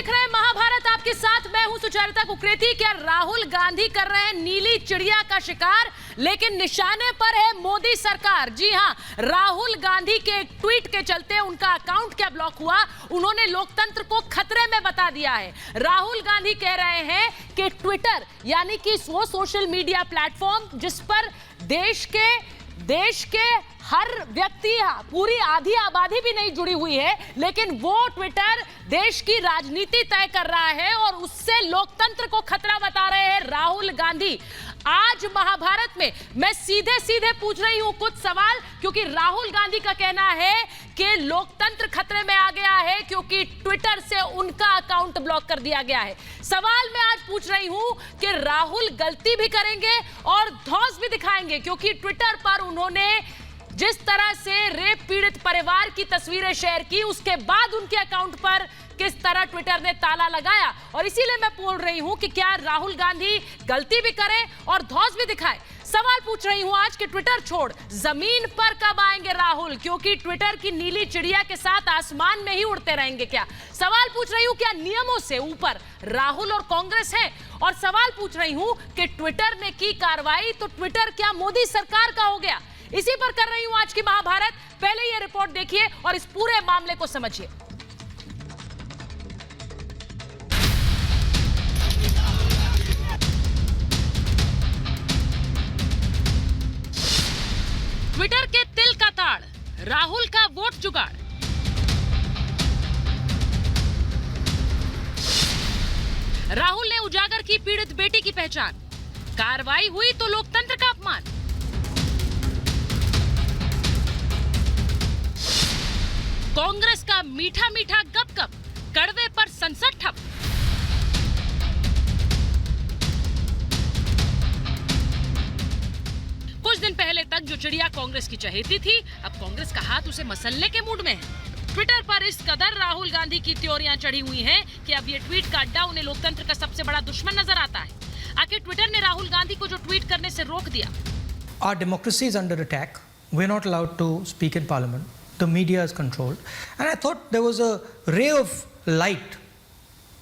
देख रहे हैं महाभारत, आपके साथ मैं हूं सुचरिता कुकरेती। क्या राहुल गांधी कर रहे हैं नीली चिड़िया का शिकार, लेकिन निशाने पर है मोदी सरकार। जी हां, राहुल गांधी के एक ट्वीट के चलते उनका अकाउंट क्या ब्लॉक हुआ, उन्होंने लोकतंत्र को खतरे में बता दिया है। राहुल गांधी कह रहे हैं कि ट्विटर यानी कि वो सोशल मीडिया प्लेटफॉर्म जिस पर देश के हर व्यक्ति, पूरी आधी आबादी भी नहीं जुड़ी हुई है, लेकिन वो ट्विटर देश की राजनीति तय कर रहा है और उससे लोकतंत्र को खतरा बता रहे हैं राहुल गांधी। आज महाभारत में मैं सीधे सीधे पूछ रही हूं कुछ सवाल, क्योंकि राहुल गांधी का कहना है कि लोकतंत्र खतरे में आ गया है क्योंकि ट्विटर से उनका अकाउंट ब्लॉक कर दिया गया है। सवाल मैं आज पूछ रही हूं कि राहुल गलती भी करेंगे और धौंस भी दिखाएंगे, क्योंकि ट्विटर पर उन्होंने जिस तरह से रेप पीड़ित परिवार की तस्वीरें शेयर की, उसके बाद उनके अकाउंट पर किस तरह ट्विटर ने ताला लगाया। और इसीलिए मैं बोल रही हूं कि क्या राहुल गांधी गलती भी करें और धौंस भी दिखाएं। सवाल पूछ रही हूं आज कि ट्विटर छोड़ जमीन पर कब आएंगे राहुल, क्योंकि ट्विटर की नीली चिड़िया के साथ आसमान में ही उड़ते रहेंगे क्या। सवाल पूछ रही हूं क्या नियमों से ऊपर राहुल और कांग्रेस है, और सवाल पूछ रही हूं कि ट्विटर ने की कार्रवाई तो ट्विटर क्या मोदी सरकार का हो गया। इसी पर कर रही हूं आज की महाभारत। पहले ये रिपोर्ट देखिए और इस पूरे मामले को समझिए। ट्विटर के तिल का ताड़, राहुल का वोट जुगाड़। राहुल ने उजागर की पीड़ित बेटी की पहचान, कार्रवाई हुई तो लोकतंत्र का अपमान। कांग्रेस का मीठा मीठा गपगप, कड़वे पर संसद ठप। कुछ दिन पहले तक जो चिड़िया कांग्रेस की चहेती थी, अब कांग्रेस का हाथ उसे मसलने के मूड में है। ट्विटर पर इस कदर राहुल गांधी की त्योरियां चढ़ी हुई हैं कि अब ये ट्वीट का अड्डा उन्हें लोकतंत्र का सबसे बड़ा दुश्मन नजर आता है। आखिर ट्विटर ने राहुल गांधी को जो ट्वीट करने से रोक दिया। Our democracy is under attack. We're not allowed to speak in parliament. The media is controlled. And I thought there was a ray of light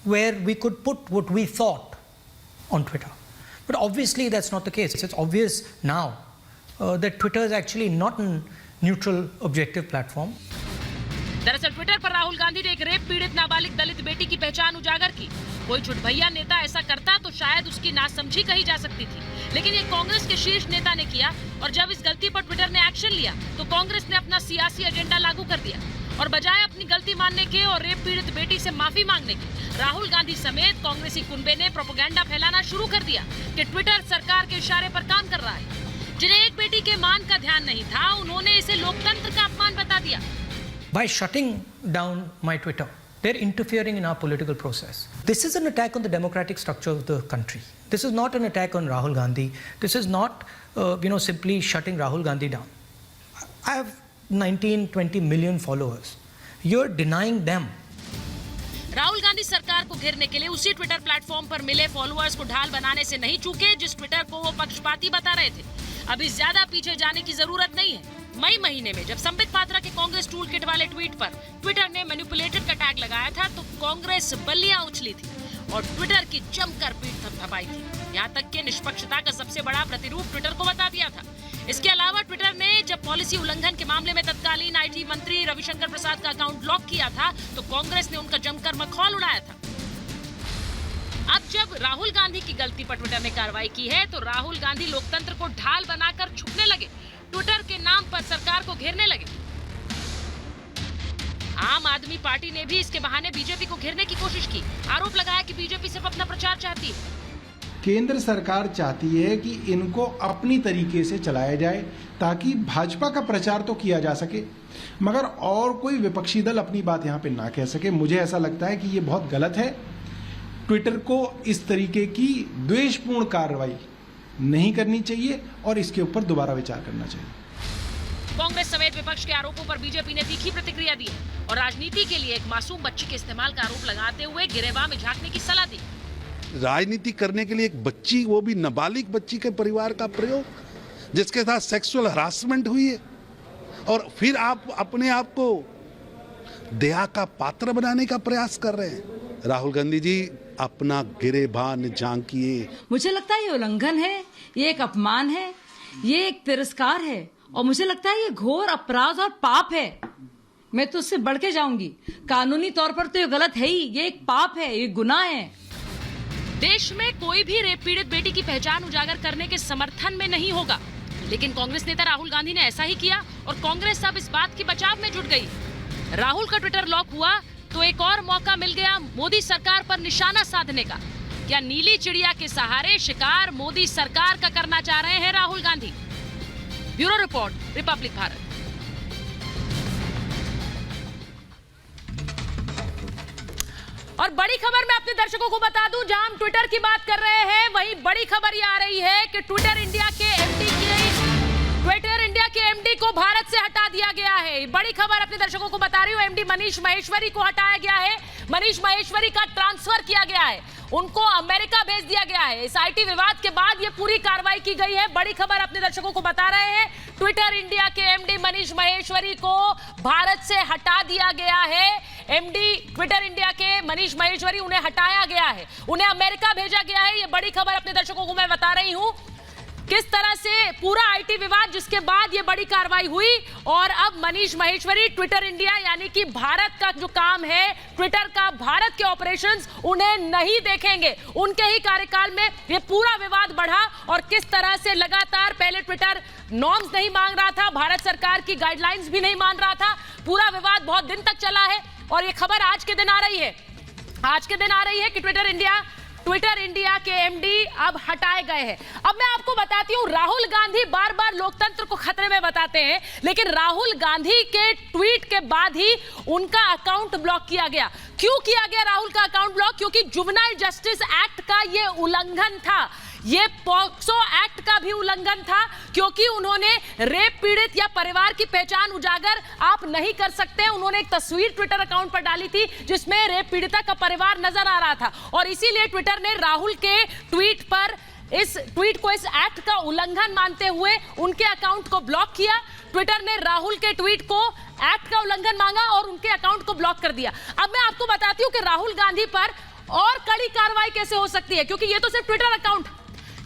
where we could put what we thought on Twitter. But obviously that's not the case. It's obvious now that Twitter is actually not a neutral, objective platform. दरअसल Twitter पर राहुल गांधी ने एक rape पीड़ित नाबालिग दलित बेटी की पहचान उजागर की। कोई छुटभैया नेता ऐसा करता तो शायद उसकी नासमझी कही जा सकती थी, लेकिन ये कांग्रेस के शीर्ष नेता ने किया। और जब इस गलती पर ट्विटर ने एक्शन लिया तो कांग्रेस ने अपना सियासी एजेंडा लागू कर दिया और बजाय अपनी गलती मानने के और रेप पीड़ित बेटी से माफी मांगने की, राहुल गांधी समेत कांग्रेसी कुनबे ने प्रोपेगेंडा फैलाना शुरू कर दिया कि ट्विटर सरकार के इशारे पर काम कर रहा है। जिन्हें एक बेटी के मान का ध्यान नहीं था, उन्होंने इसे लोकतंत्र का अपमान बता दिया। By shutting down my Twitter, they're interfering in our political process. This is an attack on the democratic structure of the country. This is not an attack on Rahul Gandhi. This is not, simply shutting Rahul Gandhi down. I have 19, 20 million followers. You're denying them. Rahul Gandhi सरकार को घेरने के लिए उसी Twitter platform पर मिले followers को ढाल बनाने से नहीं चूके जिस ट्विटर को वो पक्षपाती बता रहे थे। अभी ज्यादा पीछे जाने की जरूरत नहीं है। मई महीने में जब संबित पात्रा के कांग्रेस टूल किट वाले ट्वीट पर ट्विटर ने मैनिपुलेटेड का टैग लगाया था तो कांग्रेस बल्लियां उछली थी और ट्विटर की जमकर पीठ थपथपाई थी। यहाँ तक कि निष्पक्षता का सबसे बड़ा प्रतिरूप ट्विटर को बता दिया था। इसके अलावा ट्विटर ने जब पॉलिसी उल्लंघन के मामले में तत्कालीन आईटी मंत्री रविशंकर प्रसाद का अकाउंट ब्लॉक किया था तो कांग्रेस ने उनका जमकर मखौल उड़ाया था। अब जब राहुल गांधी की गलती पर ट्विटर ने कार्रवाई की है तो राहुल गांधी लोकतंत्र को ढाल बनाकर छुपने लगे, ट्विटर के नाम पर सरकार को घेरने लगे। आम आदमी पार्टी ने भी इसके बहाने बीजेपी को घेरने की कोशिश की, आरोप लगाया कि बीजेपी सिर्फ अपना प्रचार चाहती है। केंद्र सरकार चाहती है कि इनको अपनी तरीके से चलाया जाए ताकि भाजपा का प्रचार तो किया जा सके, मगर और कोई विपक्षी दल अपनी बात यहाँ पे ना कह सके। मुझे ऐसा लगता है कि ये बहुत गलत है। ट्विटर को इस तरीके की द्वेषपूर्ण कार्रवाई नहीं करनी चाहिए और इसके ऊपर दोबारा विचार करना चाहिए। कांग्रेस समेत विपक्ष के आरोपों पर बीजेपी ने तीखी प्रतिक्रिया दी है और राजनीति के लिए एक मासूम बच्ची के इस्तेमाल का आरोप लगाते हुए गिरेबान में झांकने की सलाह दी। राजनीति करने के लिए एक बच्ची, वो भी नाबालिग बच्ची के परिवार का प्रयोग, जिसके साथ सेक्सुअल हरासमेंट हुई है, और फिर आप अपने आप को दया का पात्र बनाने का प्रयास कर रहे हैं। राहुल गांधी जी अपना गिरेबान झांकिए। मुझे लगता है ये उल्लंघन है, ये एक अपमान है, ये एक तिरस्कार है और मुझे लगता है ये घोर अपराध और पाप है। मैं तो उससे बढ़ के जाऊंगी, कानूनी तौर पर तो ये गलत है ही, ये एक पाप है, ये गुनाह है। देश में कोई भी रेप पीड़ित बेटी की पहचान उजागर करने के समर्थन में नहीं होगा, लेकिन कांग्रेस नेता राहुल गांधी ने ऐसा ही किया और कांग्रेस अब इस बात की बचाव में जुट गई। राहुल का ट्विटर लॉक हुआ तो एक और मौका मिल गया मोदी सरकार पर निशाना साधने का। क्या नीली चिड़िया के सहारे शिकार मोदी सरकार का करना चाह रहे हैं Rahul Gandhi? Bureau report, Republic Bharat. और बड़ी खबर मैं अपने दर्शकों को बता दूं, जहां हम ट्विटर की बात कर रहे हैं वहीं बड़ी खबर ये आ रही है कि ट्विटर इंडिया के एमडी को भारत से हटा दिया गया है। बड़ी खबर अपने दर्शकों को बता रही हूं, एमडी मनीष महेश्वरी को हटाया गया है। मनीष महेश्वरी का ट्रांसफर किया गया है, उनको अमेरिका भेज दिया गया है। इस आईटी विवाद के बाद ये पूरी कार्रवाई की गई है। बड़ी खबर अपने दर्शकों को बता रहे हैं, ट्विटर इंडिया के एमडी मनीष महेश्वरी को भारत से हटा दिया गया है। एमडी ट्विटर इंडिया के मनीष महेश्वरी, उन्हें हटाया गया है, उन्हें अमेरिका भेजा गया है। ये बड़ी खबर अपने दर्शकों को मैं बता रही हूं, किस तरह से पूरा आईटी विवाद जिसके बाद ये बड़ी कार्रवाई हुई और अब मनीष महेश्वरी ट्विटर इंडिया यानी कि भारत का जो काम है, ट्विटर का भारत के ऑपरेशंस, उन्हें नहीं देखेंगे। उनके ही कार्यकाल में ये पूरा विवाद बढ़ा और किस तरह से लगातार पहले ट्विटर नॉर्म्स नहीं मांग रहा था, भारत सरकार की गाइडलाइंस भी नहीं मान रहा था। पूरा विवाद बहुत दिन तक चला है और ये खबर आज के दिन आ रही है, आज के दिन आ रही है कि ट्विटर इंडिया के एमडी अब हटाए गए हैं। अब मैं आपको बताती हूं, राहुल गांधी बार बार लोकतंत्र को खतरे में बताते हैं, लेकिन राहुल गांधी के ट्वीट के बाद ही उनका अकाउंट ब्लॉक किया गया। क्यों किया गया राहुल का अकाउंट ब्लॉक? क्योंकि जुवेनाइल जस्टिस एक्ट का ये उल्लंघन था, ये पॉक्सो एक्ट का भी उल्लंघन था, क्योंकि उन्होंने रेप पीड़ित या परिवार की पहचान उजागर आप नहीं कर सकते। उन्होंने एक तस्वीर ट्विटर अकाउंट पर डाली थी जिसमें रेप पीड़िता का परिवार नजर आ रहा था और इसीलिए ट्विटर ने राहुल के ट्वीट पर इस ट्वीट को इस एक्ट का उल्लंघन मानते हुए उनके अकाउंट को ब्लॉक किया। ट्विटर ने राहुल के ट्वीट को एक्ट का उल्लंघन मांगा और उनके अकाउंट को ब्लॉक कर दिया। अब मैं आपको बताती हूं कि राहुल गांधी पर और कड़ी कार्रवाई कैसे हो सकती है, क्योंकि ये तो सिर्फ ट्विटर अकाउंट,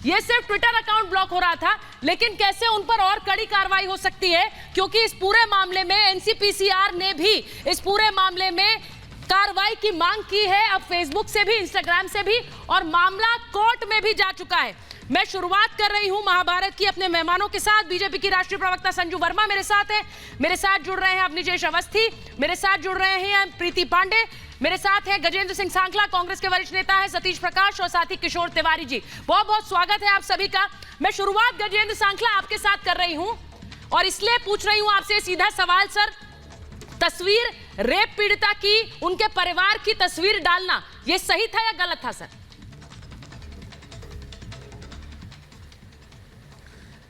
ये सिर्फ ट्विटर अकाउंट ब्लॉक हो रहा था, लेकिन कैसे उन पर और कड़ी कार्रवाई हो सकती है, क्योंकि इस पूरे मामले में एनसीपीसीआर ने भी इस पूरे मामले में कार्रवाई की मांग की है, अब फेसबुक से भी, इंस्टाग्राम से भी, और मामला कोर्ट में भी जा चुका है। मैं शुरुआत कर रही हूं महाभारत की अपने मेहमानों के साथ। बीजेपी की राष्ट्रीय प्रवक्ता संजू वर्मा मेरे साथ है, मेरे साथ जुड़ रहे हैं अवनीजेश अवस्थी, मेरे साथ जुड़ रहे हैं प्रीति पांडे, मेरे साथ हैं गजेंद्र सिंह सांखला, कांग्रेस के वरिष्ठ नेता है सतीश प्रकाश, और साथ ही किशोर तिवारी जी। बहुत बहुत स्वागत है आप सभी का। मैं शुरुआत गजेंद्र सांखला आपके साथ कर रही हूं और इसलिए पूछ रही हूं आपसे सीधा सवाल। सर, तस्वीर रेप पीड़िता की, उनके परिवार की तस्वीर डालना, यह सही था या गलत था? सर,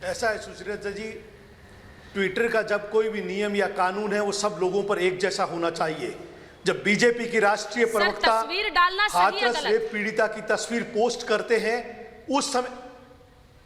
ऐसा है सुचरिता जी, ट्विटर का जब कोई भी नियम या कानून है वो सब लोगों पर एक जैसा होना चाहिए। जब बीजेपी की राष्ट्रीय प्रवक्ता हाथरस रेप पीड़िता की तस्वीर पोस्ट करते हैं, उस समय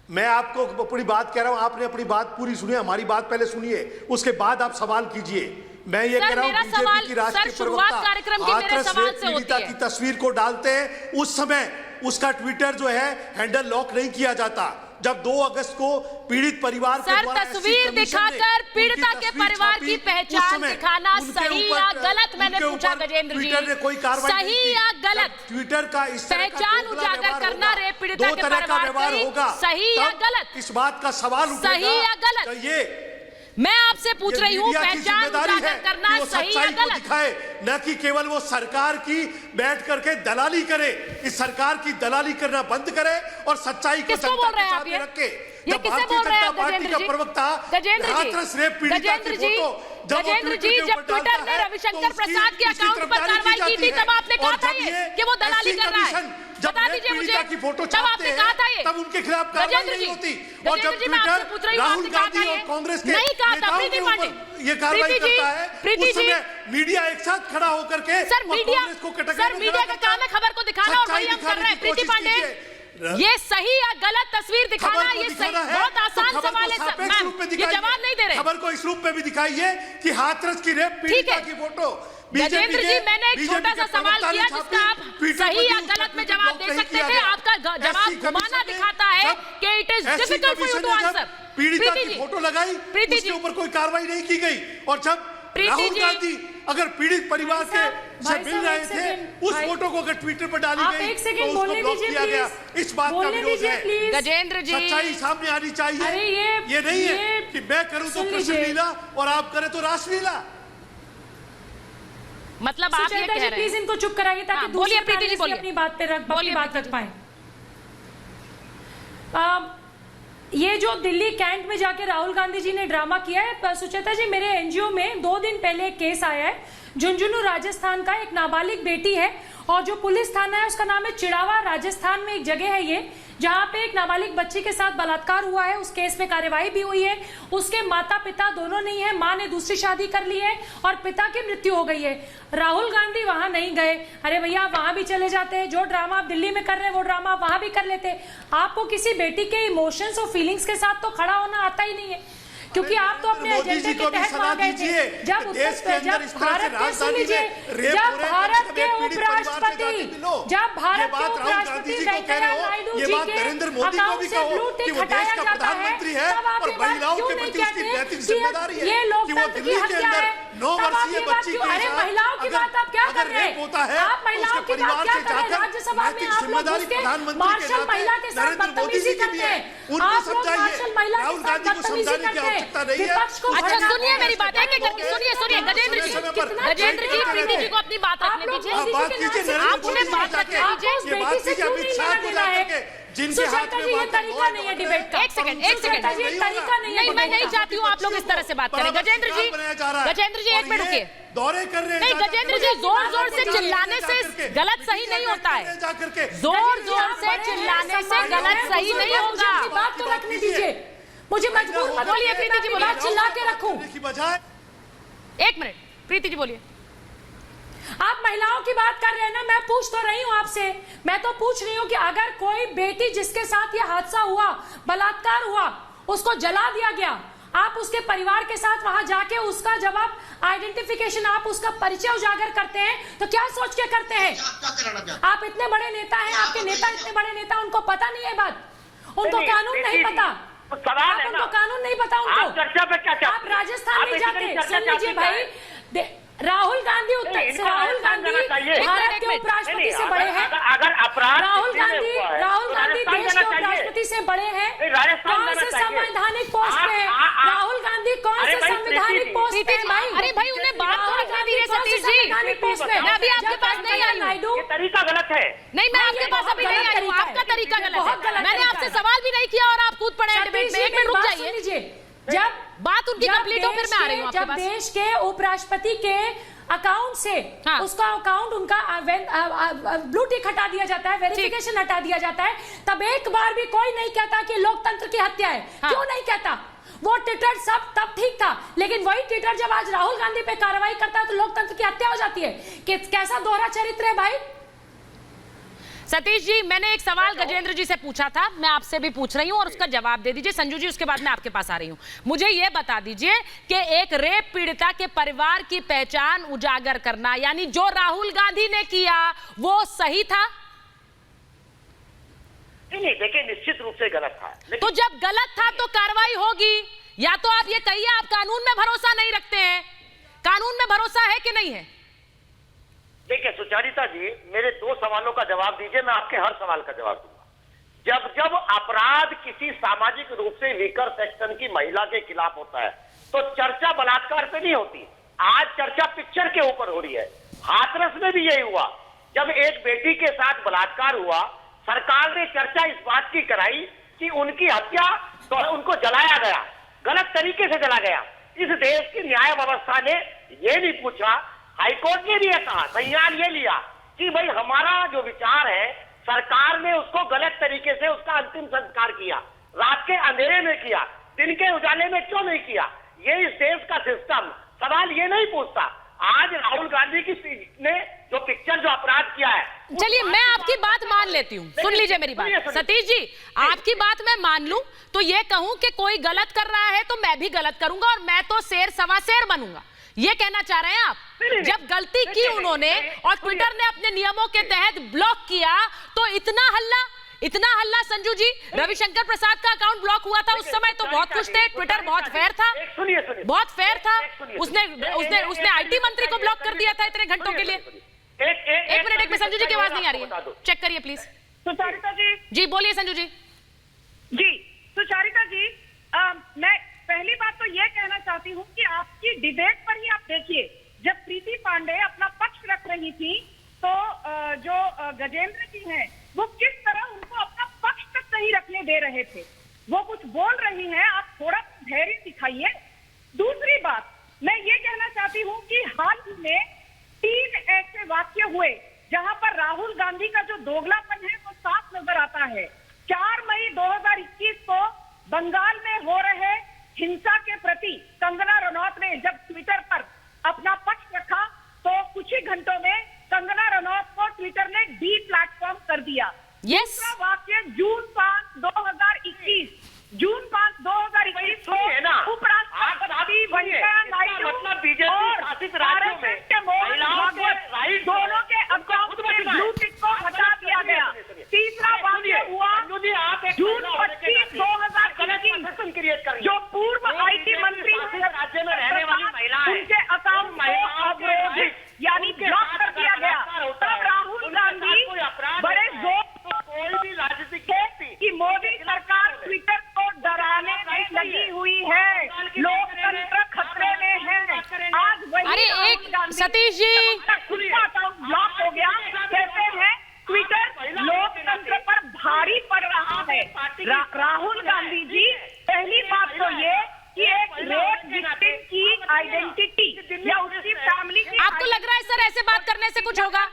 मैं आपको अपनी बात कह रहा हूं, आपने अपनी बात पूरी सुनिए, हमारी बात पहले सुनिए, उसके बाद आप सवाल कीजिए। मैं ये कह रहा हूं, बीजेपी की राष्ट्रीय प्रवक्ता हाथरस रेप पीड़िता की तस्वीर को डालते हैं, उस समय उसका ट्विटर जो है हैंडल लॉक नहीं किया जाता। जब 2 अगस्त को पीड़ित परिवार के द्वारा तस्वीर दिखाकर पीड़िता के परिवार की पहचान दिखाना सही या गलत, मैंने पूछा गजेंद्र जी, ट्विटर ने कोई कार्रवाई सही या गलत? ट्विटर का इस तरह पहचान उजागर करना रेप पीड़िता के परिवार होगा, सही या गलत? इस बात का सवाल उठेगा, सही या गलत? ये मैं आपसे पूछ रही हूं, पहचान उजागर करना सही या गलत? दिखाए, न कि केवल वो सरकार की बैठ करके दलाली करे। इस सरकार की दलाली करना बंद करे और सच्चाई को जनता के सामने रखे। ये किसे बोल रहे हैं आप गजेंद्र जी? प्रवक्ता हाथरस रेप पीड़िता की फोटो, गजेंद्र जी, जब ट्विटर ने रविशंकर प्रसाद के अकाउंट पर कार्रवाई की थी तब आपने कहा था ये कि वो दलाली कर रहा है। बता दीजिए मुझे, की फोटो तब आपने कहा था ये, तब उनके खिलाफ कार्रवाई नहीं होती। और जब ट्विटर राहुल गांधी और कांग्रेस के नेताओं के ऊपर ये कार्रवाई करता है, उस समय मीडिया एक साथ खड़ा होकर के कांग्रेस को सर, मीडिया का काम है खबर को दिखाना और वही हम कर रहे हैं। प्रीति पांडे, ये सही या गलत तस्वीर दिखाना, ये सही, बहुत आसान सवाल है सर, मैम, ये जवाब नहीं दे रहे। खबर को इस रूप में भी दिखाइए कि हाथरस की रेप पीड़िता की फोटो गजेंद्र जी, मैंने एक छोटा सा सवाल किया जिसका आप सही या गलत में जवाब दे सकते थे। आपका जवाब घुमाना दिखाता है कि it is difficult for you to answer. पीड़िता की फोटो लगाई, उसके ऊपर कोई कार्रवाई नहीं की गई, और जब राहुल गांधी अगर पीड़ित परिवार के से मिल रहे थे, उस फोटो को अगर ट्विटर पर डाली गई तो उसको ब्लॉक किया गया। इस बात का विरोध है। गजेंद्र जी, सच्चाई सामने आनी चाहिए। ये नहीं है कि मैं करूं तो कृष्ण लीला और आप करें तो रासलीला। मतलब आप ये कह रहे हैं, प्लीज इनको चुप कराइए ताकि बोलिए प्रीति जी, बोलिए अपनी बात पे रख पाए। ये जो दिल्ली कैंट में जाके राहुल गांधी जी ने ड्रामा किया है, सुचेता जी, मेरे एनजीओ में 2 दिन पहले एक केस आया है। झुंझुनू राजस्थान का एक नाबालिग बेटी है, और जो पुलिस थाना है उसका नाम है चिड़ावा। राजस्थान में एक जगह है ये जहां पे एक नाबालिग बच्ची के साथ बलात्कार हुआ है। उस केस में कार्यवाही भी हुई है। उसके माता पिता दोनों नहीं है, मां ने दूसरी शादी कर ली है और पिता की मृत्यु हो गई है। राहुल गांधी वहां नहीं गए। अरे भैया, आप वहां भी चले जाते। जो ड्रामा आप दिल्ली में कर रहे हैं वो ड्रामा आप वहां भी कर लेते। आपको किसी बेटी के इमोशंस और फीलिंग्स के साथ तो खड़ा होना आता ही नहीं है, क्योंकि आप तो अपने एजेंडे के तहत वहां गए थे। जब भारत के उपराष्ट्रपति वेंकैया नायडू जी के अकाउंट से ब्लू टिक हटाया जाता है, तब आप ये बात क्यों नहीं कहते कि ये लोकतंत्र की हत्या है? तब आप ये बात क्यों? अरे महिलाओं की बात आप क्या कर रहे हैं? आप महिलाओं की बात क्या कर रहे हैं? राज्यसभा में आप लोग उसके मार्शल महिला के साथ बदतमीजी करते हैं। आप लोग मार्शल महिला के साथ बदतमीजी करते हैं। अच्छा सुनिए मेरी बात, एक एक करके सुनिए। गजेंद्र जी, प्रीति जी को अपनी बात रखने दीजिए। आप उन्हें बात रखने दीजिए। जिनके हाथ में ये तरीका नहीं है डिबेट का। एक सेकंड, नहीं, मैं नहीं चाहती हूँ आप लोग इस तरह से बात करें। गजेंद्र जी, एक मिनट रुकिए। दौरे कर रहे हैं। नहीं गजेंद्र जी, जोर जोर से चिल्लाने से गलत सही नहीं होता है। जोर जोर से चिल्लाने से गलत सही नहीं होगा। बात तो रखने दीजिए, मुझे मजबूर मत बोलिए प्रीति जी, बोलिए। चिल्ला के रखूं? एक मिनट, प्रीति जी बोलिए। आप महिलाओं की बात कर रहे हैं ना, मैं पूछ तो रही हूं आपसे। मैं तो पूछ रही हूं कि अगर कोई बेटी जिसके साथ ये हादसा हुआ, बलात्कार हुआ, उसको जला दिया गया, आप उसके परिवार के साथ वहां जाके उसका जब आप आइडेंटिफिकेशन, आप उसका परिचय उजागर करते हैं तो क्या सोच के करते हैं? आप इतने बड़े नेता हैं, आपके नेता इतने बड़े नेता, उनको पता नहीं है बात? उनको कानून नहीं पता? उनको कानून नहीं पता? उनको आप राजस्थान में जाके सुन लीजिए भाई, राहुल गांधी भारत के उपराष्ट्रपति से बड़े हैं। अगर अपराध राहुल गांधी देश के उपराष्ट्रपति से बड़े हैं। कौन से संवैधानिक पोस्ट पे है राहुल गांधी? कौन से संवैधानिक पोस्ट पे है भाई? अरे भाई, उन्हें बात तो रखने दीजिए सतीश जी। मैं अभी आपके पास नहीं आई हूँ। ये तरीका गलत है। नहीं, मैं आपके पास अभी नहीं आई हूँ। आपका तरीका गलत है। मैंने आपसे सवाल भी नहीं किया और आप कूद पड़े हैं डिबेट में। एक मिनट रुक जाइए। जब बात उनकी कंप्लीट हो फिर मैं आ रही हूँ आपके पास। जब देश के उपराष्ट्रपति के अकाउंट से उसका अकाउंट, उनका ब्लू टिक हटा दिया जाता है, वेरिफिकेशन हटा दिया जाता है, तब एक बार भी कोई नहीं कहता कि लोकतंत्र की हत्या है। क्यों नहीं कहता? वो ट्विटर सब तब ठीक था, लेकिन वही ट्विटर जब आज राहुल गांधी पे कार्रवाई करता है तो लोकतंत्र की हत्या हो जाती है। कैसा दोहरा चरित्र है भाई? सतीश जी, मैंने एक सवाल गजेंद्र जी से पूछा था, मैं आपसे भी पूछ रही हूं और उसका जवाब दे दीजिए। संजू जी, उसके बाद मैं आपके पास आ रही हूं। मुझे यह बता दीजिए कि एक रेप पीड़िता के परिवार की पहचान उजागर करना, यानी जो राहुल गांधी ने किया, वो सही था? नहीं, देखिए निश्चित रूप से गलत था। तो जब गलत था तो कार्रवाई होगी। या तो आप ये कहिए आप कानून में भरोसा नहीं रखते हैं। कानून में भरोसा है कि नहीं है? देखिए सुचारिता जी, मेरे 2 सवालों का जवाब दीजिए, मैं आपके हर सवाल का जवाब दूंगा। जब जब अपराध किसी सामाजिक रूप से वीकर सेक्शन की महिला के खिलाफ होता है तो चर्चा बलात्कार पे नहीं होती। आज चर्चा पिक्चर के ऊपर हो रही है। हाथरस में भी यही हुआ, जब एक बेटी के साथ बलात्कार हुआ, सरकार ने चर्चा इस बात की कराई कि उनकी हत्या तो उनको जलाया गया, गलत तरीके से जला गया। इस देश की न्याय व्यवस्था ने यह नहीं पूछा, हाईकोर्ट ने भी यह कहा, संज्ञान ये लिया कि भाई हमारा जो विचार है, सरकार ने उसको गलत तरीके से उसका अंतिम संस्कार किया, रात के अंधेरे में किया, दिन के उजाले में क्यों नहीं किया? ये इस देश का सिस्टम सवाल ये नहीं पूछता। आज राहुल गांधी की ने जो पिक्चर, जो अपराध किया है, चलिए मैं आपकी बात मान लेती हूँ, सुन लीजिए मेरी बात। सतीश जी, आपकी बात मैं मान लूं तो ये कहूं कि कोई गलत कर रहा है तो मैं भी गलत करूंगा और मैं तो शेर सवा शेर बनूंगा, ये कहना चाह रहे हैं आप? जब गलती की उन्होंने और ट्विटर ने अपने नियमों के तहत ब्लॉक किया तो इतना हल्ला संजू जी। रविशंकर प्रसाद का अकाउंट ब्लॉक हुआ था उस समय तो बहुत खुश थे, ट्विटर बहुत फेयर था, बहुत फेयर था। उसने आईटी मंत्री को ब्लॉक कर दिया था इतने घंटों के लिए। एक मिनट संजू जी की आवाज नहीं आ रही है, चेक करिए प्लीज। सुचारिता जी बोलिए संजू जी। सुचारिता जी, मैं पहली बात तो ये कहना चाहती हूँ कि आपकी डिबेट पर ही आप देखिए, जब प्रीति पांडे अपना पक्ष रख रही थी तो जो गजेंद्र जी हैं वो किस तरह उनको अपना पक्ष तक नहीं रखने दे रहे थे। वो कुछ बोल रही हैं, आप थोड़ा धैर्य दिखाइए। दूसरी बात मैं ये कहना चाहती हूँ कि हाल ही में 3 ऐसे वाक्य हुए जहां पर राहुल गांधी का जो दोगलापन है वो साफ नजर आता है। 4 मई 2021 को बंगाल में हो रहे हिंसा के प्रति कंगना रनौत ने जब ट्विटर पर अपना पक्ष रखा तो कुछ ही घंटों में कंगना रनौत को ट्विटर ने डी प्लेटफॉर्म कर दिया। दूसरा वाक्य जून 5, 2021 को उपराष्ट्रपति वेंकैया नायडू मतलब बीजेपी शासित राज्यों में दोनों के अकाउंट से ब्लू टिक को हटा दिया गया। तीसरा वाक्य हुआ जून 25, 2021 जो पूर्व आईटी मंत्री राज्य में रहने वाली महिलाएं उनके अकाउंट को अवरोधित यानी ब्लॉक कर दिया गया। तब राहुल गांधी बड़े जोर कोई भी राजनीतिक कि मोदी सरकार ट्विटर को डराने में लगी हुई है, लोकतंत्र खतरे में है। आज वही अरे एक सतीश जी अकाउंट ब्लॉक हो गया, कहते हैं ट्विटर लोकतंत्र पर भारी पड़ रहा है। राहुल गांधी जी, पहली बात तो ये कि एक रेप विक्टिम की आइडेंटिटी या उसकी फैमिली की आपको लग रहा है सर ऐसे बात करने से कुछ होगा?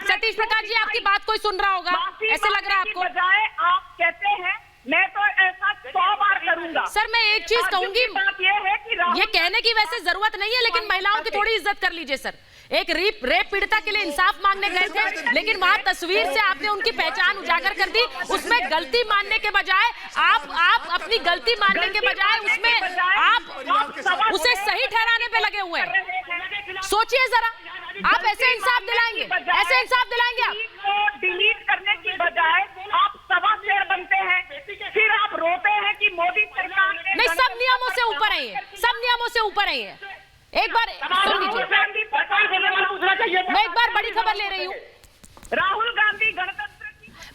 सतीश प्रकाश जी आपकी बात कोई सुन रहा होगा, ऐसे लग रहा है आपको? बजाय आप कहते हैं मैं तो ऐसा 100 बार करूंगा। सर मैं एक चीज कहूंगी, ये कहने की वैसे जरूरत नहीं है लेकिन महिलाओं की थोड़ी इज्जत कर लीजिए सर। एक रेप पीड़िता के लिए इंसाफ मांगने गए थे लेकिन वहां तस्वीर से आपने उनकी पहचान उजागर कर दी। उसमें गलती मानने के बजाय आप अपनी गलती मानने के बजाय उसमें आप उसे सही ठहराने पे लगे हुए हैं। सोचिए जरा, आप ऐसे इंसाफ दिलाएंगे? ऐसे इंसाफ दिलाएंगे आप? डिलीट करने की बजाय आप सवा शेर बनते हैं, फिर आप रोते हैं कि मोदी सरकार नहीं, सब नियमों से ऊपर है ये, सब नियमों से ऊपर है ये। एक बार सुन लीजिए, मैं एक बार बड़ी खबर ले रही हूँ। राहुल गांधी गणतंत्र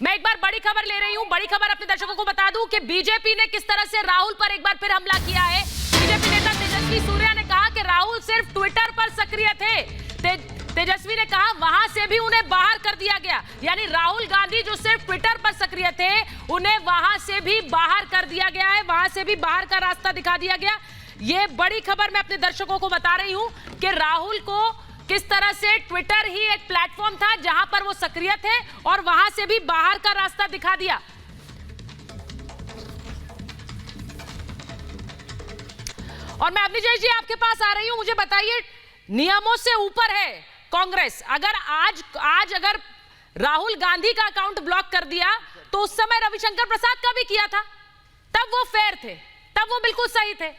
मैं एक बार बड़ी खबर ले रही हूँ। बड़ी खबर अपने दर्शकों को बता दूं कि बीजेपी ने किस तरह से राहुल पर एक बार फिर हमला किया है। बीजेपी नेता तेजस्वी सूर्या ने कहा कि राहुल सिर्फ ट्विटर पर सक्रिय थे। तेजस्वी ने कहा वहां से भी उन्हें बाहर कर दिया गया, यानी राहुल गांधी जो सिर्फ ट्विटर पर सक्रिय थे उन्हें वहां से भी बाहर कर दिया गया है, वहां से भी बाहर का रास्ता दिखा दिया गया। ये बड़ी खबर मैं अपने दर्शकों को बता रही हूं कि राहुल को किस तरह से ट्विटर ही एक प्लेटफॉर्म था जहां पर वो सक्रिय थे और वहां से भी बाहर का रास्ता दिखा दिया। और मैं अवनीश जी आपके पास आ रही हूं, मुझे बताइए, नियमों से ऊपर है कांग्रेस। अगर राहुल गांधी का अकाउंट ब्लॉक कर दिया तो उस समय रविशंकर प्रसाद का भी किया था, तब वो फेयर थे, तब वो बिल्कुल सही थे।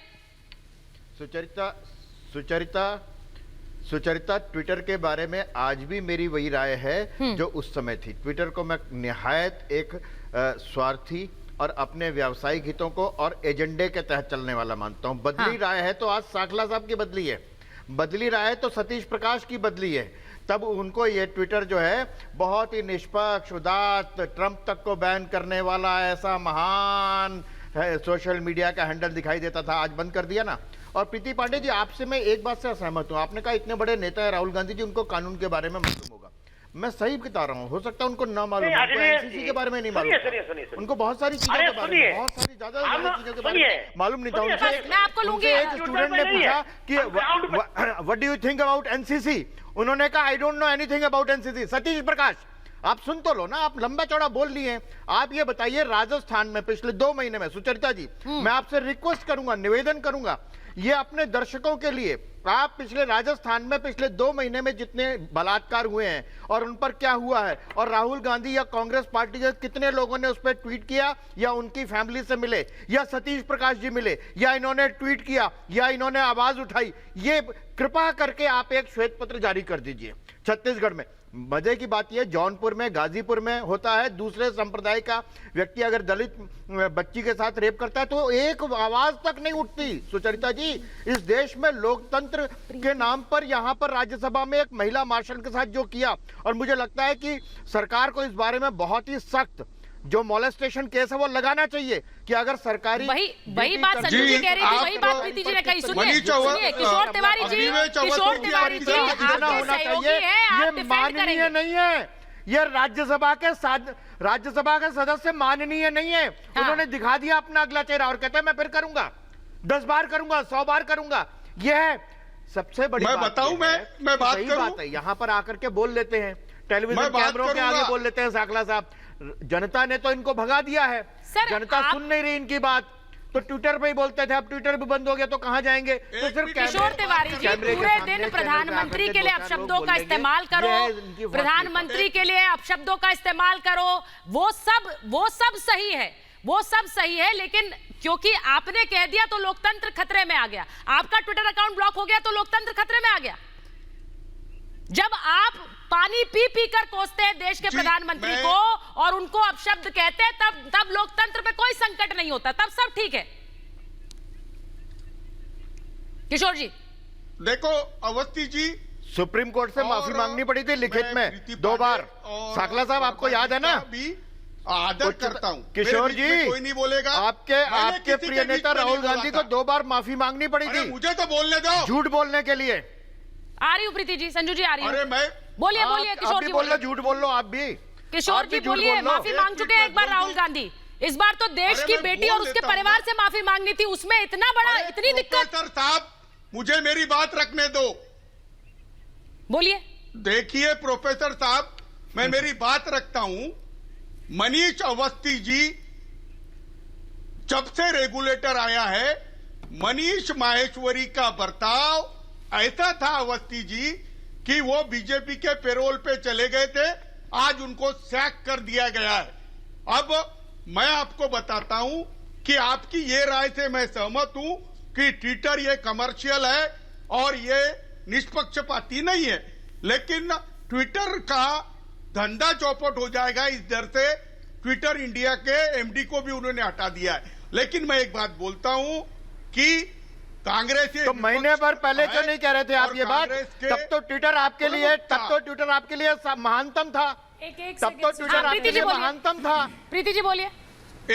सुचरिता ट्विटर के बारे में आज भी मेरी वही राय है जो उस समय थी। ट्विटर को मैं निहायत एक स्वार्थी और अपने व्यावसायिक हितों को और एजेंडे के तहत चलने वाला मानता हूं। बदली राय है तो आज साखला साहब की बदली है, बदली राय है तो सतीश प्रकाश की बदली है। तब उनको ये ट्विटर जो है बहुत ही निष्पक्ष, उदात्त, ट्रंप तक को बैन करने वाला ऐसा महान सोशल मीडिया का हैंडल दिखाई देता था, आज बंद कर दिया ना। और प्रीति पांडे जी, आपसे मैं एक बात से असहमत हूं। आपने कहा इतने बड़े नेता है राहुल गांधी जी, उनको कानून के बारे में मालूम होगा। मैं सही बता रहा हूं, हो सकता है उनको ना मालूम हो, एनसीसी के बारे में नहीं मालूम, उनको बहुत सारी चीजों के बारे में, बहुत सारी ज्यादा चीजों के बारे में मालूम नहीं था। उनसे एक स्टूडेंट ने पूछा कि what do you think about NCC, उन्होंने कहा I don't know anything about NCC. Satish Prakash, आप सुन तो लो ना, आप लंबा चौड़ा बोल लिए। आप ये बताइए, राजस्थान में पिछले 2 महीने में, सुचरिता जी मैं आपसे रिक्वेस्ट करूंगा, निवेदन करूंगा, ये अपने दर्शकों के लिए, आप पिछले राजस्थान में पिछले 2 महीने में जितने बलात्कार हुए हैं और उन पर क्या हुआ है, और राहुल गांधी या कांग्रेस पार्टी के कितने लोगों ने उस पर ट्वीट किया, या उनकी फैमिली से मिले, या सतीश प्रकाश जी मिले, या इन्होंने ट्वीट किया, या इन्होंने आवाज उठाई, ये कृपा करके आप एक श्वेत पत्र जारी कर दीजिए। छत्तीसगढ़ में मजे की बात यह, जौनपुर में, गाजीपुर में होता है, दूसरे संप्रदाय का व्यक्ति अगर दलित बच्ची के साथ रेप करता है तो एक आवाज तक नहीं उठती। सुचरिता जी, इस देश में लोकतंत्र के नाम पर यहाँ पर राज्यसभा में एक महिला मार्शल के साथ जो किया, और मुझे लगता है कि सरकार को इस बारे में बहुत ही सख्त जो मोलेस्टेशन केस है वो लगाना चाहिए कि अगर सरकारी वही बात संजू जी कह रही थी, वही बात प्रीति जी ने कही। सुनिए किशोर तिवारी जी, आपके सहयोगी हैं, आप डिफेंड करेंगे। ये नहीं है, ये राज्यसभा के सदस्य माननीय नहीं है। उन्होंने दिखा दिया अपना अगला चेहरा और कहते हैं मैं फिर करूंगा, 10 बार करूंगा, 100 बार करूंगा। यह है सबसे बड़ी मैं बताऊं, मैं बात करूं, बात है, यहाँ पर आकर के बोल लेते हैं, टेलीविजन कैमरों के आगे बोल लेते हैं। साकला साहब, जनता ने तो इनको भगा दिया है, जनता सुन नहीं रही इनकी बात, तो ट्विटर पे ही बोलते थे, अब ट्विटर भी बंद हो गया तो कहां जाएंगे? तो सिर्फ किशोर तिवारी जी, पूरे दिन प्रधानमंत्री के लिए अपशब्दों का इस्तेमाल करो, प्रधानमंत्री के लिए अपशब्दों का इस्तेमाल करो, वो सब सही है, वो सब सही है, लेकिन क्योंकि आपने कह दिया तो लोकतंत्र खतरे में आ गया। आपका ट्विटर अकाउंट ब्लॉक हो गया तो लोकतंत्र खतरे में आ गया। जब आप पानी पी पी कर कोसते हैं देश के प्रधानमंत्री को और उनको अपशब्द कहते हैं, तब लोकतंत्र पे कोई संकट नहीं होता, तब सब ठीक है। किशोर जी देखो, अवस्थी जी, सुप्रीम कोर्ट से माफी मांगनी पड़ी थी लिखित में 2 बार। साकला साहब आपको याद है ना? आदर करता हूं किशोर जी, कोई नहीं बोलेगा। आपके प्रिय नेता राहुल गांधी को 2 बार माफी मांगनी पड़ी थी, मुझे तो बोलने दो, झूठ बोलने के लिए। आ रही हूँ प्रीति जी, संजू जी आ रही हूँ। अरे मैं बोलिए किशोर जी, बोल लो, झूठ बोल लो आप भी। किशोर जी बोलिए, माफी मांग चुके हैं एक बार राहुल गांधी, इस बार तो देश की बेटी और उसके परिवार से माफी मांगनी थी, उसमें इतना बड़ा, इतनी दिक्कत। प्रोफेसर साहब, मुझे मेरी बात रखने दो। बोलिए। देखिए प्रोफेसर साहब, मैं मेरी बात रखता हूं। मनीष अवस्थी जी, जब से रेगुलेटर आया है, मनीष माहेश्वरी का बर्ताव ऐसा था अवस्थी जी कि वो बीजेपी के पेरोल पे चले गए थे, आज उनको सैक कर दिया गया है। अब मैं आपको बताता हूं कि आपकी ये राय से मैं सहमत हूं कि ट्विटर ये कमर्शियल है और ये निष्पक्षपाती नहीं है, लेकिन ट्विटर का धंधा चौपट हो जाएगा इस डर से ट्विटर इंडिया के एमडी को भी उन्होंने हटा दिया है। लेकिन मैं एक बात बोलता हूं कि कांग्रेस तो महीने भर पहले क्यों नहीं कह रहे थे आप ये बात? तब तो ट्विटर आपके लिए महानतम था, तब तो ट्विटर आपके लिए महानतम था। प्रीति जी बोलिए।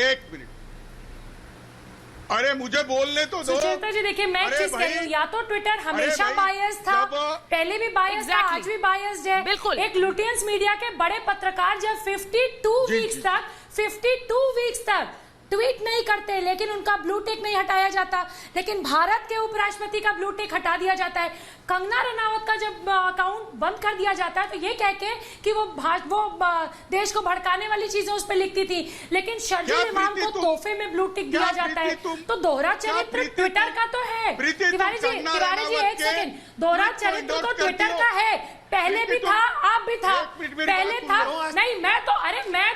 1 मिनट, अरे मुझे बोलने तो दो। सुचेता जी देखिए, मैं एक चीज कह रही हूँ, या तो ट्विटर हमेशा बायस था, पहले भी बायस था, आज भी बायस्ड है। बिल्कुल। एक लुटियंस मीडिया के बड़े पत्रकार जब 52 वीक्स तक ट्वीट नहीं करते, लेकिन उनका ब्लू टिक नहीं हटाया जाता, लेकिन भारत के उपराष्ट्रपति का ब्लू टिक हटा दिया जाता है। कंगना रनावत का जब अकाउंट बंद कर दिया जाता है तो ये कह के कि वो देश को भड़काने वाली चीजें उस पर लिखती थी, लेकिन शर्जील इमाम को तोहफे में ब्लू टिक दिया जाता है। तो दोहरा चरित्र ट्विटर का तो है। तिवारी जी 1 सेकेंड, दोहरा चरित्र तो ट्विटर का है, पहले भी था, अब भी था, पहले था नहीं, मैं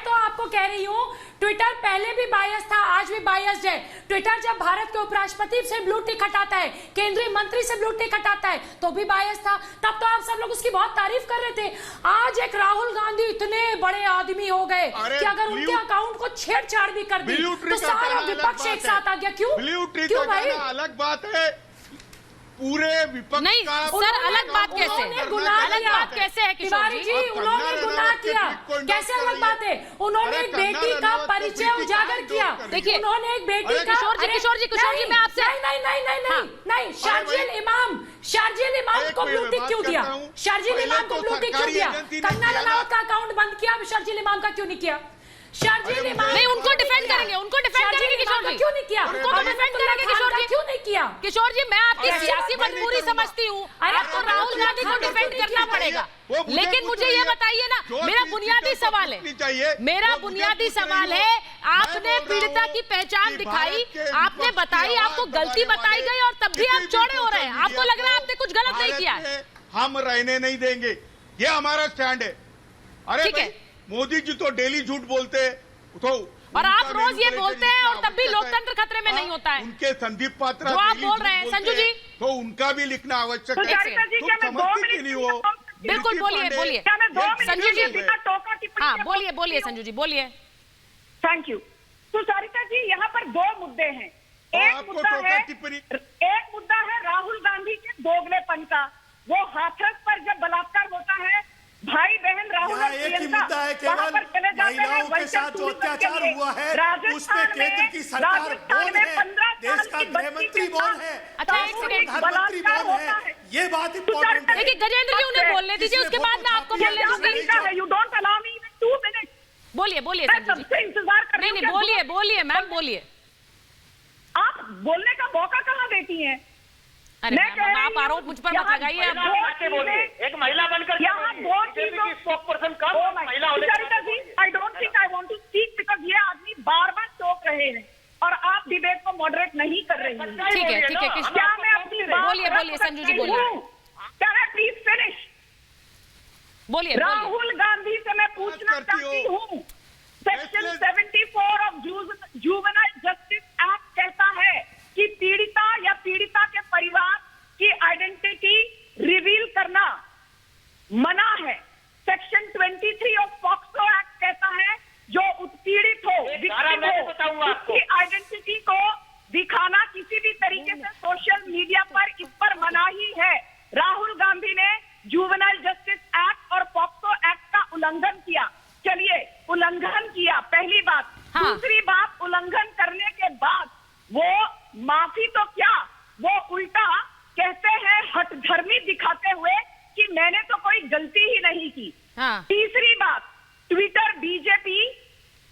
तो आपको कह रही हूँ, ट्विटर पहले भी बायस था, आज भी बायस्ड है। ट्विटर जब भारत के उपराष्ट्रपति से ब्लू टिक हटाता है, केंद्रीय मंत्री से ब्लू टिक हटाता है, तो भी बायस था। तब तो आप सब लोग उसकी बहुत तारीफ कर रहे थे। आज एक राहुल गांधी इतने बड़े आदमी हो गए कि अगर उनके अकाउंट को छेड़छाड़ भी कर दी तो सारा विपक्ष एक साथ आ गया। क्यों भाई? अलग बात है, पूरे विपक्ष नहीं का सर, अलग बात कैसे? अलग बात कैसे है किशोर जी? उन्होंने गुनाह किया, कैसे अलग बात है? उन्होंने एक बेटी का परिचय उजागर किया। देखिए, उन्होंने एक बेटी का किशोर जी मैं आपसे नहीं, शार्जिल इमाम को ब्लू टिक क्यों दिया? शार्जिल इमाम को ब्लू टिक क्यों दिया? कंगना रनावत का अकाउंट बंद किया, शार्जिल इमाम का क्यों नहीं किया? शार्जिल इमाम नहीं, उनको डिफेंड करेंगे किशोर जी, क्यों नहीं किया? उनको डिफेंड करेंगे किशोर जी, क्यों नहीं किया। किशोर जी, मैं आपकी सियासी मजबूरी समझती हूँ, आपको राहुल गांधी को डिफेंड करना पड़ेगा, लेकिन मुझे ये बताइए ना, मेरा बुनियादी सवाल है, मेरा बुनियादी सवाल है, आपने पीड़िता की पहचान दिखाई, आपने बताई, आपको गलती बताई गई और तब भी आप चौड़े हो रहे हैं। आपको लग रहा है आपने कुछ गलत नहीं किया है? हम रहने नहीं देंगे, ये हमारा स्टैंड है। अरे भाई, मोदी जी तो डेली झूठ बोलते हैं, तो और आप रोज ये बोलते हैं और तब भी लोकतंत्र खतरे में नहीं होता है। उनके संदीप पात्रा जो आप बोल रहे हैं संजू जी, तो उनका भी लिखना आवश्यक है। समझती क्यों नहीं वो? बिल्कुल बोलिए बोलिए संजू जी, हाँ बोलिए बोलिए संजू जी बोलिए। Thank you. सुचरिता जी, यहाँ पर दो मुद्दे हैं। एक मुद्दा है राहुल गांधी के दोगलेपन का। वो हाथरस पर जब बलात्कार होता है, भाई बहन राहुल और प्रियंका वहां पर चले जाते हैं, महिलाओं के साथ जो अत्याचार हुआ है उस पे केंद्र की सरकार कौन है, देश का गृह मंत्री कौन है, प्रधानमंत्री कौन है, ये बात इम्पोर्टेंट है। देखिए गजेंद्र जी, उन्हें बोलने दीजिए, उसके बाद मैं आपको बोलने दूंगी। You don't allow me 2 minutes. बोलिए बोलिए संजू जी। इंतजार कर नहीं नहीं, बोलिए बोलिए मैम बोलिए। आप बोलने का मौका कहाँ देती हैं? अरे मैम, आप आरोप मुझ पर मत लगाइए। एक महिला बनकर यहाँ दो चीजों स्पोक्सपर्सन कम महिला होने I don't think I want to speak because ये आदमी बार बार टोक रहे हैं और आप डिबेट को मॉडरेट नहीं कर रही हैं। ठीक है ठीक है, क्या मैं अपनी बात बोलिए बोलिए संजू जी बोलिए। Can I please finish? बोलिए। राहुल गांधी से मैं पूछना चाहती हूँ, section 74 of juvenile justice act कहता है कि पीड़िता या पीड़िता के परिवार की आइडेंटिटी रिवील करना मना है। सेक्शन 23 ऑफ पॉक्सो एक्ट कहता है जो उत्पीड़ित हो, विक्टिम हो, उसकी आइडेंटिटी को दिखाना किसी भी तरीके से सोशल मीडिया पर, इस पर मनाही है। राहुल गांधी ने जुवेनाइल जस्टिस एक्ट और पॉक्सो एक्ट का उल्लंघन किया। चलिए, उल्लंघन किया, पहली बात। दूसरी बात, उल्लंघन करने के बाद वो माफी तो क्या, वो उल्टा कहते हैं हठधर्मी दिखाते हुए कि मैंने तो कोई गलती ही नहीं की। तीसरी बात, ट्विटर बीजेपी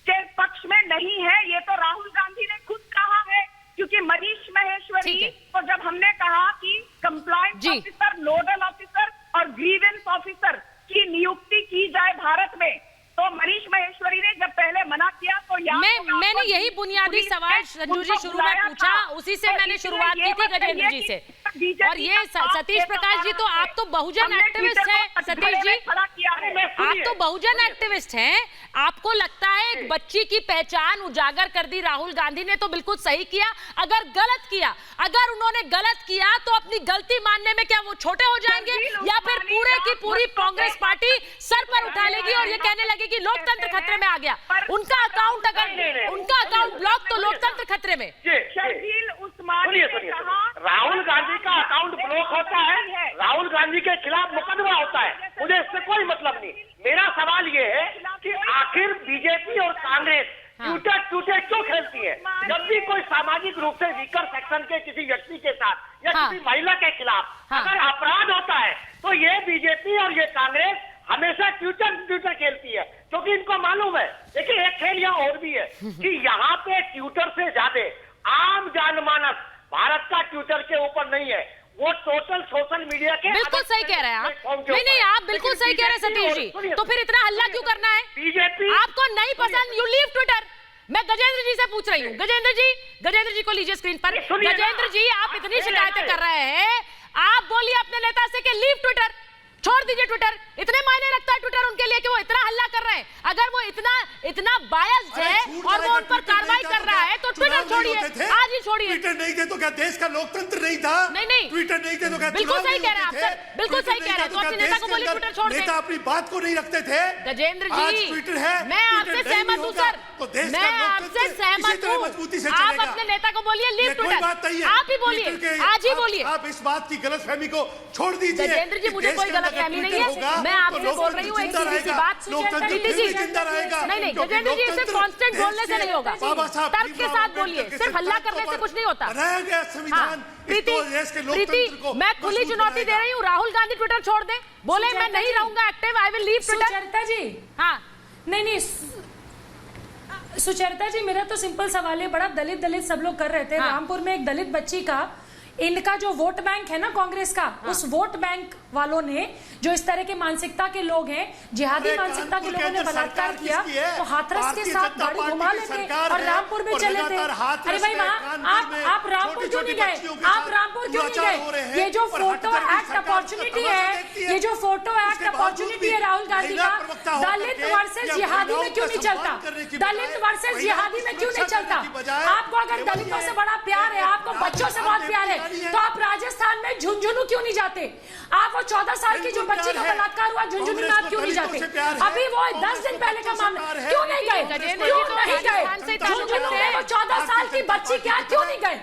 के पक्ष में नहीं है, ये तो राहुल गांधी ने खुद कहा है, क्योंकि मनीष माहेश्वरी को जब हमने कहा कि कंप्लायंस ऑफिसर, नोडल ऑफिसर और ग्रीवेंस ऑफिसर की नियुक्ति की जाए भारत में, तो मनीष माहेश्वरी ने जब पहले मना किया तो मैंने यही बुनियादी सवाल संजू जी शुरू में पूछा, उसी से मैंने शुरुआत की थी गजेंद्र जी से। और ये सतीश प्रकाश जी, तो आप तो बहुजन एक्टिविस्ट हैं सतीश जी, आप तो बहुजन एक्टिविस्ट हैं। आपको लगता है एक बच्ची की पहचान उजागर कर दी राहुल गांधी ने, तो बिल्कुल सही किया। अगर गलत किया, अगर उन्होंने गलत किया तो अपनी गलती मानने में क्या वो छोटे हो जाएंगे, या फिर पूरे की पूरी कांग्रेस पार्टी सर पर उठा लेगी और ये कहने लगी कि लोकतंत्र खतरे में आ गया? उनका अकाउंट, अगर उनका अकाउंट ब्लॉक, तो लोकतंत्र खतरे में। राहुल गांधी का अकाउंट ब्लॉक होता है, राहुल गांधी के खिलाफ मुकदमा होता है, मुझे इससे कोई मतलब नहीं। मेरा सवाल ये है कि आखिर बीजेपी और कांग्रेस ट्विटर क्यों खेलती है? जब भी कोई सामाजिक रूप से वीकर सेक्शन के किसी व्यक्ति के साथ या किसी महिला के खिलाफ अगर अपराध होता है, तो ये बीजेपी और ये कांग्रेस हमेशा ट्विटर खेलती है, क्योंकि इनको मालूम है। देखिए, एक खेल यहाँ और भी है कि यहाँ पे ट्विटर से ज्यादा आम जनमानस भारत का ट्विटर के ऊपर नहीं है, वो टोटल सोशल मीडिया के। बिल्कुल सही कह रहे हैं आप। नहीं, आप बिल्कुल सही कह रहे हैं सतीश जी। तो फिर इतना हल्ला क्यों करना है? बीजेपी आपको नहीं पसंद, यू लीव ट्विटर। मैं गजेंद्र जी से पूछ रही हूँ। गजेंद्र जी को लीजिए स्क्रीन पर। गजेंद्र जी, आप इतनी शिकायतें कर रहे हैं, आप बोलिए अपने नेता से कि लीव ट्विटर, छोड़ दीजिए ट्विटर। इतने मायने रखता है ट्विटर उनके लिए कि वो इतना हल्ला कर रहे हैं? अगर वो इतना बायस्ड है और वो उन पर कार्रवाई कर रहा है तो ट्विटर छोड़िए, आज ही छोड़िए। ट्विटर नहीं थे तो क्या देश का लोकतंत्र नहीं था? नहीं, ट्विटर नहीं थे तो क्या बिल्कुल सही कह रहे हैं आप सर, बिल्कुल सही कह रहे हैं। तो अपने नेता को बोलिए ट्विटर छोड़ दें। नेता अपनी बात को नहीं रखते थे। गजेंद्र आज जी, ट्विटर है, मैं आपसे सहमत हूँ सर, मैं आपसे सहमत हूँ। आप अपने नेता को बोलिए लीव ट्विटर, आप ही बोलिए, आज ही बोलिए। आप इस बात की गलतफहमी को छोड़ दीजिए। गजेंद्र जी, मुझे कोई गलतफहमी नहीं है, मैं आपसे बोल रही हूँ एक सीधी सी बात। प्रीति जी, नहीं, गजेंद्र जी, सिर्फ कांस्टेंट बोलने से नहीं होगा, तर्क के साथ बोलिए। सिर्फ हल्ला करने से कुछ नहीं होता। प्रीति, मैं खुली चुनौती दे रही हूँ, राहुल गांधी ट्विटर छोड़ दे, बोले मैं नहीं रहूंगा active, I will leave Twitter. Sucharita ji, हाँ, नहीं, सुचरिता जी, मेरा तो सिंपल सवाल है। बड़ा दलित सब लोग कर रहे थे। रामपुर में एक दलित बच्ची का इनका जो वोट बैंक है ना कांग्रेस का, उस वोट बैंक वालों ने, जो इस तरह के मानसिकता के लोग हैं, जिहादी मानसिकता के लोगों ने बलात्कार किया, तो हाथरस के साथ गाड़ी घुमा लेते और रामपुर में चले थे। अरे भाई वहाँ आप रामपुर क्यों नहीं गए? आप रामपुर क्यों नहीं गए? ये जो फोटो एक्ट अपॉर्चुनिटी है, ये जो फोटो एक्ट अपॉर्चुनिटी है राहुल गांधी का, दलित वर्सेस जिहादी में क्यों नहीं चलता? दलित वर्सेस जिहादी में क्यों नहीं चलता? आपको अगर दलितों से बड़ा प्यार है, आपको बच्चों से बहुत प्यार है, तो आप राजस्थान में झुंझुनू क्यों नहीं जाते? आप वो 14 साल की जो बच्ची का बलात्कार हुआ झुंझुनू में आप क्यों नहीं जाते? अभी वो 10 दिन पहले का मामला, क्यों नहीं गए? क्यों नहीं गए? झुंझुनू में वो 14 साल की बच्ची क्या, क्यों नहीं गए?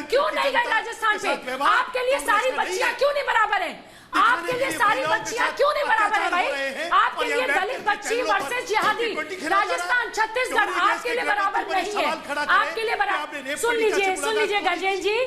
क्यों नहीं गए राजस्थान पे? आपके लिए सारी बच्चियां क्यों नहीं बराबर है? आपके लिए सारी बच्चियां क्यों नहीं बराबर है भाई? आपके लिए दलित बच्ची वर्सेस जिहादी, राजस्थान छत्तीसगढ़ आपके लिए बराबर नहीं है। आपके लिए बराबर, सुन लीजिए गजेंद्र जी,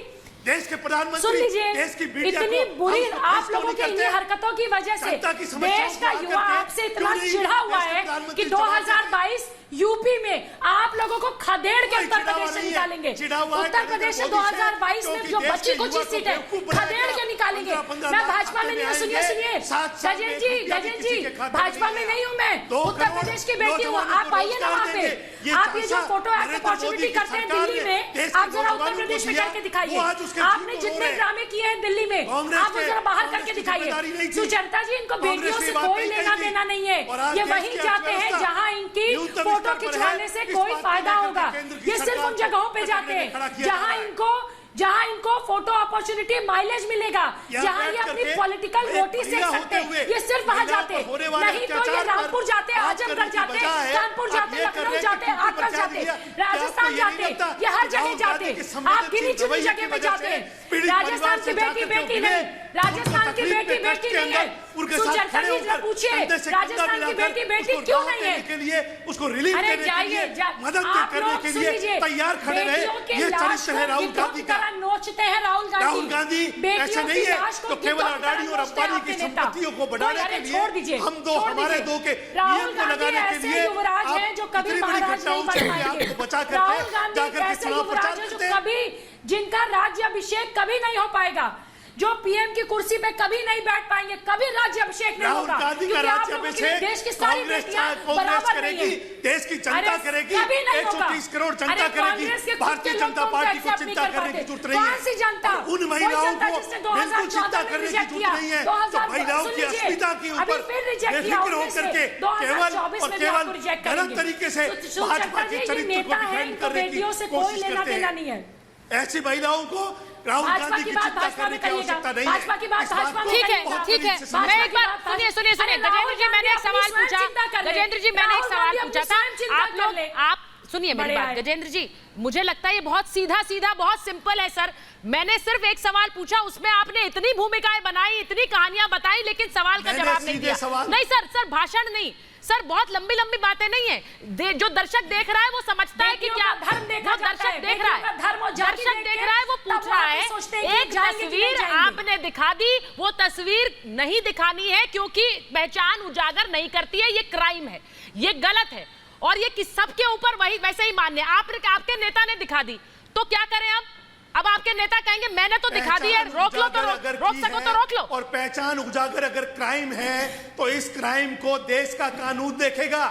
देश के प्रधानमंत्री, सुन लीजिए, देश की मीडिया इतनी बुरी आप लोगों की इन्हीं हरकतों की वजह से देश का युवा आपसे इतना चिढ़ा हुआ है कि 2022 यूपी में आप लोगों को खदेड़ के उत्तर प्रदेश से निकालेंगे। उत्तर प्रदेश से 2022 में जो बची कुछ सीट है खदेड़ के निकालेंगे। मैं भाजपा में नहीं हूँ, सुनिए गजेंद्र जी, भाजपा में नहीं हूँ मैं, उत्तर प्रदेश की बेटी हूँ। आप आइए ना वहाँ पे, आप ये जो फोटो एक्ट अपॉर्चुनिटी करते हैं दिल्ली में, आप जरा उत्तर प्रदेश में करके दिखाइए। आपने जितने ड्रामे किए हैं दिल्ली में, आप जरा बाहर करके दिखाइए। सुचरिता जी, इनको बेटियों से कोई लेना देना नहीं है, ये वहीं जाते हैं जहाँ इनकी फोटो खिंचवाने से कोई फायदा होगा। ये सिर्फ उन जगहों पे जाते हैं जहां इनको फोटो अपॉर्चुनिटी माइलेज मिलेगा, जहां ये अपनी पॉलिटिकल वोटिंग सेक सकते हैं, ये सिर्फ वहां जाते हैं। नहीं तो ये रामपुर जाते, आजमगढ़ जाते, कानपुर जाते, लखनऊ जाते, आगरा जाते, राजस्थान जाते, ये हर जगह जाते। आप गिनी चुनी जगह पे जाते हैं। राजस्थान की बेटी नहीं, राजस्थान की बेटी नहीं है। सुचरिता जी से पूछिए, राजस्थान की बेटी क्यों नहीं है? के लिए उसको रिलीव करने के लिए, मदद करने के लिए तैयार खड़े रहे। ये चरित्र है राहुल गांधी का। नोचते हैं राहुल गांधी ऐसे नहीं है तो केवल अडानी और अंबानी की संपत्तियों को बढ़ाने के लिए, हम दो हमारे दो के नियम को लगाने के लिए युवराज हैं जो कभी महाराज नहीं बन पाएंगे। राहुल गांधी ऐसे युवराज हैं जो कभी, जिनका राज्य अभिषेक कभी नहीं हो पाएगा, जो पीएम की कुर्सी पे कभी नहीं बैठ पाएंगे, कभी राज्य अभिषेक नहीं होगा। गांधी का राज्य अभिषेक देश की सारी बेटियां बराबर नहीं है। देश की जनता करेगी, 130 करोड़ जनता करेगी। भारतीय जनता पार्टी को चिंता करने की जरूरत नहीं है। कौन सी जनता? उन महिलाओं को बिल्कुल चिंता करने की जरूरत नहीं है। तो महिलाओं की अस्मिता के ऊपर बेफिक्र होकर के केवल और केवल गलत तरीके से भाजपा के चरित्र को डिफेंड करने की कोशिश करते हैं। ऐसी महिलाओं को राहुल गांधी की चिंता करने की आवश्यकता नहीं है। भाजपा की बात भाजपा में, ठीक है। मैं एक बार सुनिए गजेंद्र जी, मैंने एक सवाल पूछा। गजेंद्र जी, मैंने एक सवाल पूछा था, आप सुनिए मेरी बात। गजेंद्र जी, मुझे लगता है ये बहुत सीधा बहुत सिंपल है सर। मैंने सिर्फ एक सवाल पूछा, उसमें आपने इतनी भूमिकाएं बनाई, इतनी कहानियां बताई, लेकिन सवाल का जवाब नहीं दिया। नहीं सर, भाषण नहीं सर, बहुत लंबी बातें नहीं है। जो दर्शक देख रहा है वो समझता है कि क्या धर्म देखा, दर्शक देख रहा है, दर्शक देख रहा है, वो पूछ रहा है। एक तस्वीर आपने दिखा दी, वो तस्वीर नहीं दिखानी है क्योंकि पहचान उजागर नहीं करती है, ये क्राइम है, ये गलत है, और ये कि सबके ऊपर वही वैसे ही मान्य। आपके नेता ने दिखा दी तो क्या करें अब आपके नेता कहेंगे मैंने तो दिखा दी है, रोक लो तो रोक सको तो रोक लो। और पहचान उजागर अगर क्राइम है तो इस क्राइम को देश का कानून देखेगा,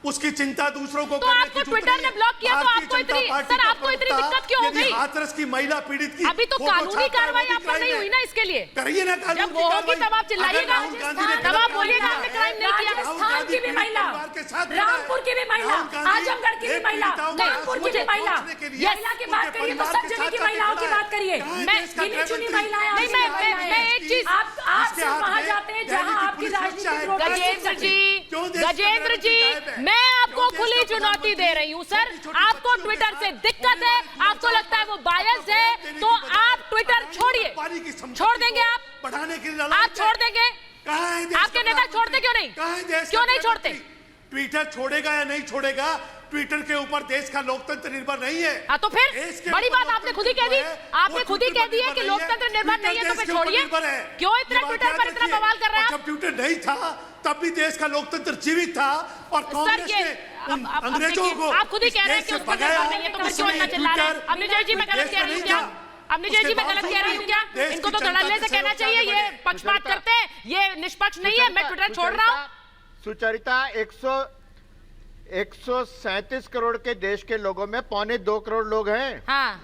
उसकी चिंता दूसरों को तो आपको ट्विटर ने ब्लॉक किया तो आपको इतनी दिक्कत क्यों हो गई? हाथरस की महिला पीड़ित की अभी तो कानूनी कार्रवाई आप पर नहीं हुई ना, इसके लिए करिए ना कानूनी जब वो होगी तब आप चिल्लाइएगा, तब आप बोलिएगा आपने क्राइम नहीं किया। राजस्थान की भी महिला, रामपुर की भी महिला, आजमगढ़ की भी महिला, कानपुर की भी महिला, महिला की बात करिए तो सब जगह की महिलाओं की बात करिए। मैं गिनी चुनी महिलाएं, मैं एक चीज, आप सिर्फ वहां जाते हैं जहां आपकी राजनीतिक। गजेंद्र जी, मैं आपको खुली चुनौती दे रही हूं सर। आपको ट्विटर से दिक्कत है, आपको लगता है वो बायस है, तो आप ट्विटर छोड़िए। छोड़ देंगे आप छोड़ देंगे? आपके नेता छोड़ते क्यों नहीं छोड़ते? ट्विटर छोड़ेगा या नहीं छोड़ेगा, ट्विटर के ऊपर देश का लोकतंत्र निर्भर नहीं है। तो फिर बड़ी बात आपने खुद ही कह दी, आपने खुद ही कह दी है कि लोकतंत्र निर्भर नहीं है, तो फिर छोड़िए। क्यों इतना ट्विटर पर इतना बवाल कर रहे हैं? जब ट्विटर नहीं था तब भी देश का लोकतंत्र जीवित था और कांग्रेस ने अंग्रेजों को आप खुद ही कह रहे हैं कि उस पर निर्भर नहीं है, तो फिर क्यों इतना चिल्ला रहे हैं? अमृत जी, मैं गलत कह रही हूं क्या? अवनी जी मैं गलत कह रही हूँ क्या? इनको तो धड़ल्ले से कहना चाहिए, ये पक्षपात करते हैं, ये निष्पक्ष नहीं है, मैं ट्विटर छोड़ रहा हूँ। सुचरिता 137 करोड़ के देश के लोगों में 1.25 करोड़ लोग हैं। हाँ।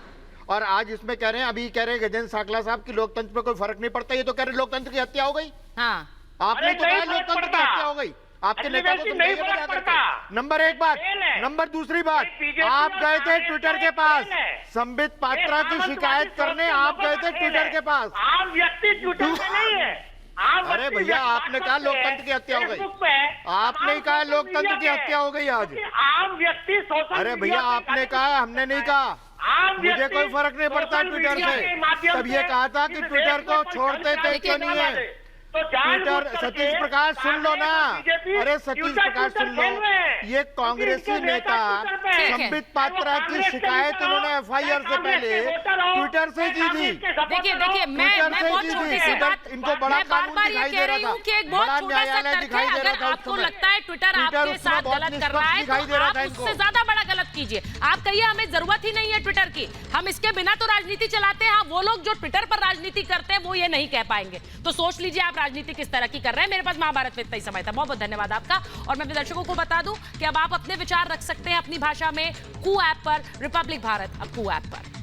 और आज इसमें कह रहे हैं, अभी कह रहे हैं गजेंद्र साकला साहब की लोकतंत्र में कोई फर्क नहीं पड़ता, ये तो कह रहे लोकतंत्र की हत्या हो गई। हाँ। आपने तो कहा लोकतंत्र की हत्या हो गई, आपके नेता को नहीं पता। नंबर एक बात, नंबर दूसरी बात, आप गए थे ट्विटर के पास संबित पात्रा की शिकायत करने, आप गए थे ट्विटर के पास। आम व्यक्ति ट्विटर में नहीं है। अरे भैया आपने कहा लोकतंत्र की हत्या हो गई, आपने कहा लोकतंत्र की हत्या हो गई आज। आम व्यक्ति सोशल, अरे भैया आपने कहा, हमने नहीं कहा। मुझे कोई फर्क नहीं पड़ता ट्विटर से। तब ये कहा था कि ट्विटर को छोड़ते थे क्यों नहीं है ट्विटर। सतीश प्रकाश सुन लो ना, अरे सतीश प्रकाश सुन लो, ये कांग्रेसी नेता संबित पात्रा की शिकायत उन्होंने एफआईआर से पहले ट्विटर से की थी। देखिए मैं बहुत छोटी सी बात, इनको बड़ा कानून दिखाई दे रहा था, कि एक बहुत छोटा सा तथ्य है, अगर आपको लगता है ट्विटर आपके साथ गलत कर रहा है तो आप उससे ज्यादा बड़ा गलत कीजिए। आप कहिए हमें जरूरत ही नहीं है ट्विटर की, हम इसके बिना तो राजनीति चलाते हैं। हाँ, वो लोग जो ट्विटर पर राजनीति करते हैं वो ये नहीं कह पाएंगे, तो सोच लीजिए आप राजनीति किस तरह की कर रहे हैं। मेरे पास महाभारत में इतना ही समय था, बहुत बहुत धन्यवाद आपका। और मैं अपने दर्शकों को बता दूं कि अब आप अपने विचार रख सकते हैं अपनी भाषा में कू ऐप पर, रिपब्लिक भारत अब कू ऐप पर।